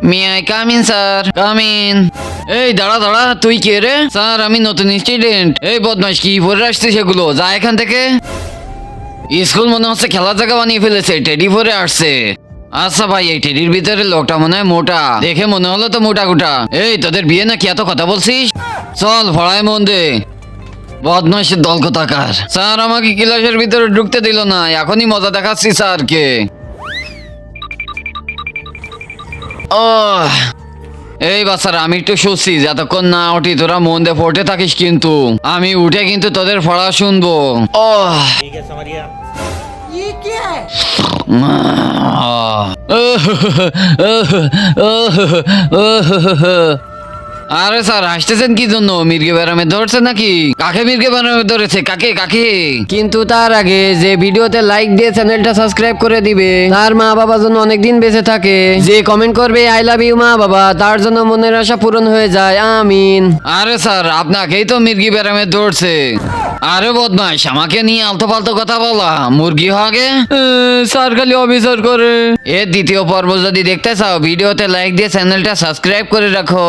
May I come in sir, come in. এই দাঁড়া দাঁড়া, তুই কে রে? স্যার আমি নতুন স্টুডেন্ট। এই বদমাস কি পরে আসছিস সেগুলো? যা এখান থেকে। স্কুল মনে হচ্ছে খেলার জায়গা বানিয়ে ফেলেছে, টেডি পরে আসছে। আচ্ছা ভাই, এই টেডির ভিতরে লোকটা মনে হয় মোটা, দেখে মনে হলো তো মোটা গোটা। এই তোদের বিয়ে নাকি এত কথা বলছিস? চল পড়ায় মন দে। বদমাইশের দল কোথাকার। স্যার আমাকে ক্লাসের ভিতরে ঢুকতে দিল না, এখনই মজা দেখাচ্ছি স্যারকে। ও এই বাচ্চারা, আমি একটু শুচ্ছি, যতক্ষণ না উঠি তোরা মন দিয়ে পড়তে থাকিস, কিন্তু আমি উঠে কিন্তু তোদের পড়া শুনবো। ও ठीक है समरिया। ये क्या है? আরে স্যার হাসতেছেন কি জন্য? মির্গে ব্যারামে ধরছে নাকি? কাকে মির্গে ব্যারামে ধরেছে? কাকে কাকে? কিন্তু তার আগে যে ভিডিওতে লাইক দিয়ে চ্যানেলটা সাবস্ক্রাইব করে দিবে, তার মা বাবা যেন অনেকদিন বেঁচে থাকে। যে কমেন্ট করবে আই লাভ ইউ মা বাবা, তার জন্য মনের আশা পূরণ হয়ে যায়, আমিন। আরে স্যার আপনাকেই তো মির্গি ব্যারামে ধরছে। আরে বদমাইশ, আমাকে নিয়ে আলতো ফালতো কথা বলা, মুরগি হাগে। স্যার খালি অবিচার করে। এর দ্বিতীয় পর্ব যদি দেখতে চাও, ভিডিওতে লাইক দিয়ে চ্যানেলটা সাবস্ক্রাইব করে রাখো।